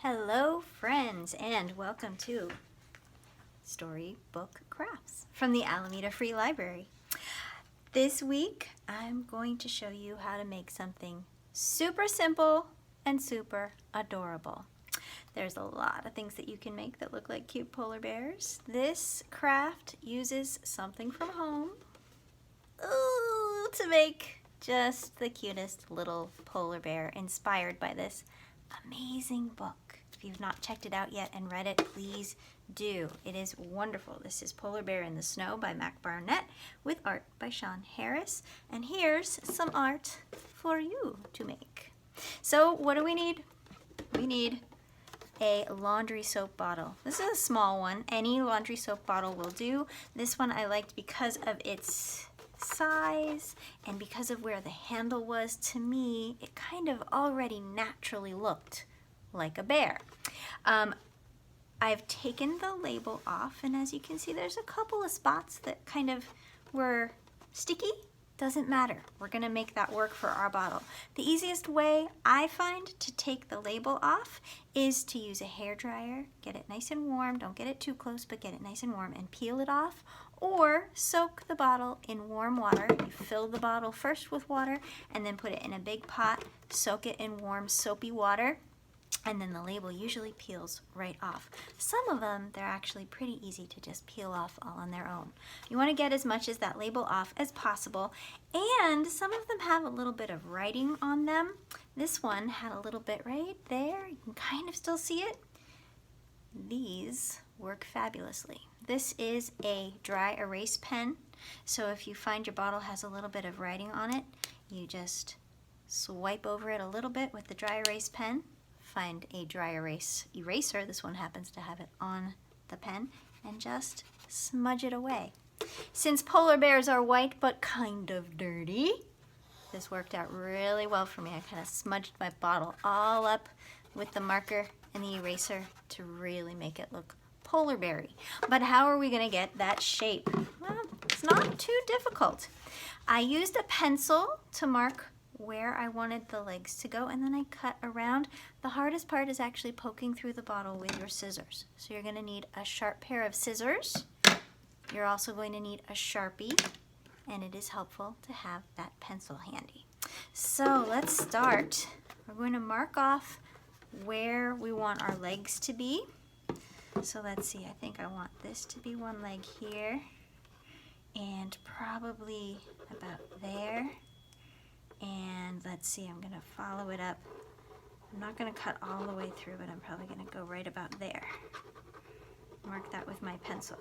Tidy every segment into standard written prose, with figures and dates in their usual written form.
Hello friends and welcome to Storybook Crafts from the Alameda Free Library. This week I'm going to show you how to make something super simple and super adorable. There's a lot of things that you can make that look like cute polar bears. This craft uses something from home to make just the cutest little polar bear inspired by this amazing book. If you've not checked it out yet and read it, please do. It is wonderful. This is Polar Bear in the Snow by Barnett with art by Shawn. And here's some art for you to make. So what do we need? We need a laundry soap bottle. This is a small one. Any laundry soap bottle will do. This one I liked because of its size and because of where the handle was. To me, it kind of already naturally looked like a bear. I've taken the label off, and as you can see, there's a couple of spots that kind of were sticky. Doesn't matter. We're going to make that work for our bottle. The easiest way I find to take the label off is to use a hair dryer. Get it nice and warm. Don't get it too close, but get it nice and warm and peel it off. Or soak the bottle in warm water. You fill the bottle first with water and then put it in a big pot. Soak it in warm soapy water. And then the label usually peels right off. Some of them, they're actually pretty easy to just peel off all on their own. You want to get as much as that label off as possible. And some of them have a little bit of writing on them. This one had a little bit right there. You can kind of still see it. These work fabulously. This is a dry erase pen. So if you find your bottle has a little bit of writing on it, you just swipe over it a little bit with the dry erase pen. Find a dry erase eraser, this one happens to have it on the pen, and just smudge it away. Since polar bears are white but kind of dirty, this worked out really well for me. I kind of smudged my bottle all up with the marker and the eraser to really make it look polar berry. But how are we going to get that shape? Well, it's not too difficult. I used a pencil to mark where I wanted the legs to go, and then I cut around. The hardest part is actually poking through the bottle with your scissors. So you're going to need a sharp pair of scissors. You're also going to need a Sharpie, and it is helpful to have that pencil handy. So let's start. We're going to mark off where we want our legs to be. So let's see, I think I want this to be one leg here, and probably about there. And let's see, I'm going to follow it up. I'm not going to cut all the way through, but I'm probably going to go right about there. Mark that with my pencil.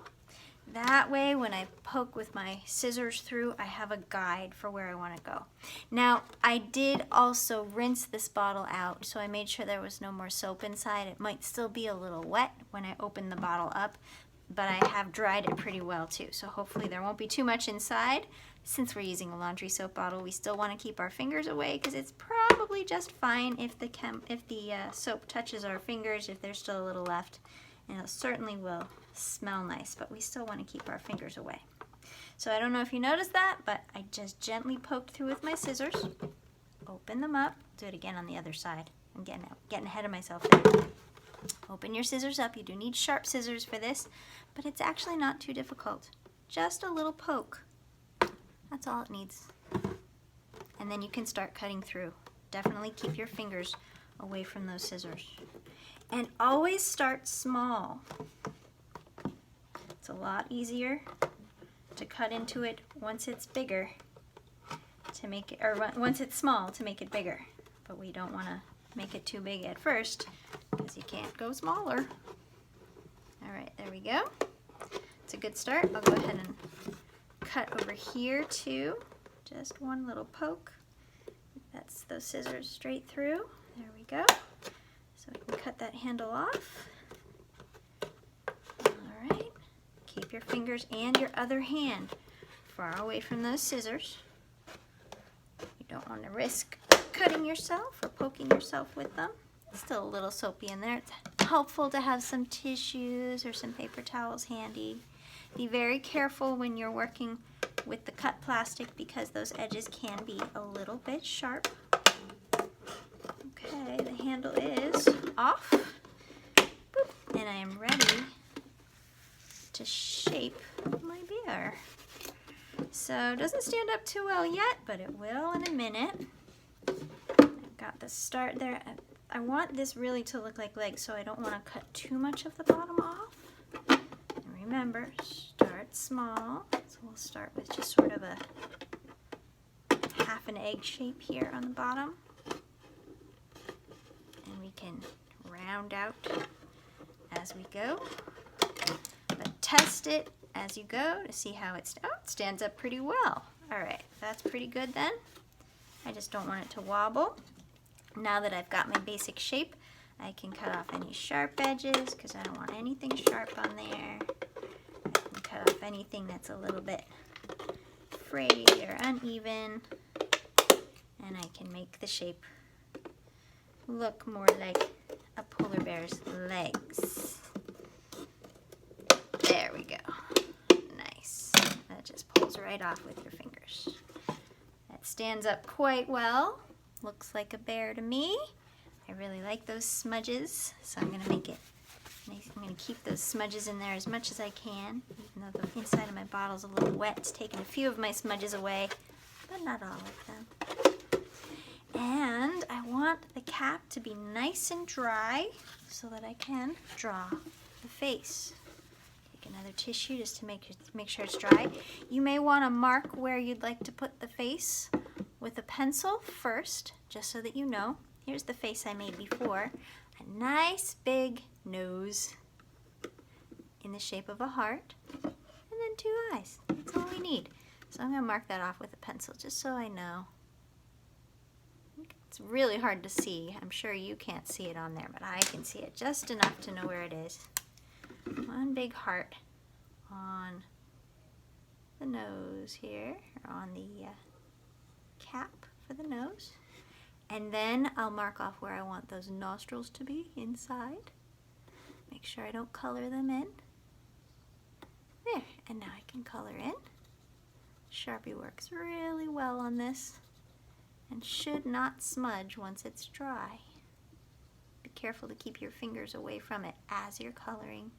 That way, when I poke with my scissors through, I have a guide for where I want to go. Now, I did also rinse this bottle out, so I made sure there was no more soap inside. It might still be a little wet when I open the bottle up, but I have dried it pretty well too, so hopefully there won't be too much inside. Since we're using a laundry soap bottle, we still want to keep our fingers away because it's probably just fine if the soap touches our fingers, if there's still a little left, and it certainly will smell nice, but we still want to keep our fingers away. So I don't know if you noticed that, but I just gently poked through with my scissors, open them up, do it again on the other side. I'm getting ahead of myself there. Open your scissors up. You do need sharp scissors for this, but it's actually not too difficult. Just a little poke. That's all it needs. And then you can start cutting through. Definitely keep your fingers away from those scissors. And always start small. It's a lot easier to cut into it once it's bigger to make it, or once it's small to make it bigger. But we don't want to make it too big at first because you can't go smaller. All right, there we go. It's a good start. I'll go ahead and cut over here too. Just one little poke. That's those scissors straight through. There we go. So we can cut that handle off. All right. Keep your fingers and your other hand far away from those scissors. You don't want to risk cutting yourself or poking yourself with them. It's still a little soapy in there. It's helpful to have some tissues or some paper towels handy. Be very careful when you're working with the cut plastic because those edges can be a little bit sharp. Okay, the handle is off. I am ready to shape my bear. So it doesn't stand up too well yet, but it will in a minute. I've got the start there. I want this really to look like legs, so I don't want to cut too much of the bottom off. And remember, start small. So we'll start with just sort of a half an egg shape here on the bottom. And we can round out as we go. But test it as you go to see how it stands up pretty well. All right, that's pretty good then. I just don't want it to wobble. Now that I've got my basic shape, I can cut off any sharp edges because I don't want anything sharp on there. I can cut off anything that's a little bit frayed or uneven. And I can make the shape look more like a polar bear's legs. There we go. Nice. That just pulls right off with your fingers. That stands up quite well. Looks like a bear to me. I really like those smudges, so I'm going to make it nice. I'm going to keep those smudges in there as much as I can, even though the inside of my bottle's a little wet. It's taken a few of my smudges away, but not all of them. And I want the cap to be nice and dry so that I can draw the face. Take another tissue just to make sure it's dry. You may want to mark where you'd like to put the face with a pencil first, just so that you know. Here's the face I made before. A nice big nose in the shape of a heart, and then 2 eyes. That's all we need. So I'm going to mark that off with a pencil just so I know. It's really hard to see. I'm sure you can't see it on there, but I can see it just enough to know where it is. One big heart on the nose here, or on the cap for the nose. And then I'll mark off where I want those nostrils to be inside. Make sure I don't color them in. There, and now I can color in. Sharpie works really well on this and should not smudge once it's dry. Be careful to keep your fingers away from it as you're coloring,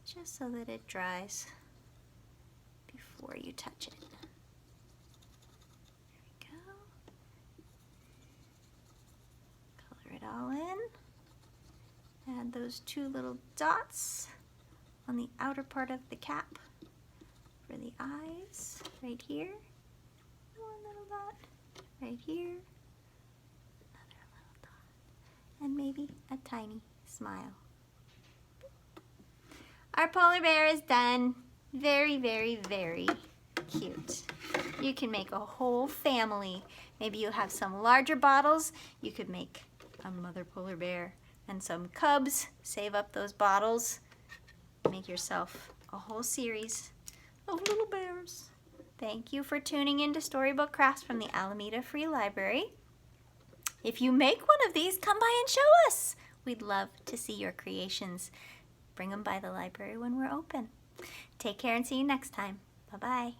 just so that it dries before you touch it. It all in. Add those 2 little dots on the outer part of the cap for the eyes, right here. 1 little dot right here. Another little dot. And maybe a tiny smile. Our polar bear is done. Very, very, very cute. You can make a whole family. Maybe you have some larger bottles. You could make a mother polar bear and some cubs. Save up those bottles. Make yourself a whole series of little bears. Thank you for tuning in to Storybook Crafts from the Alameda Free Library. If you make one of these, come by and show us. We'd love to see your creations. Bring them by the library when we're open. Take care and see you next time. Bye-bye.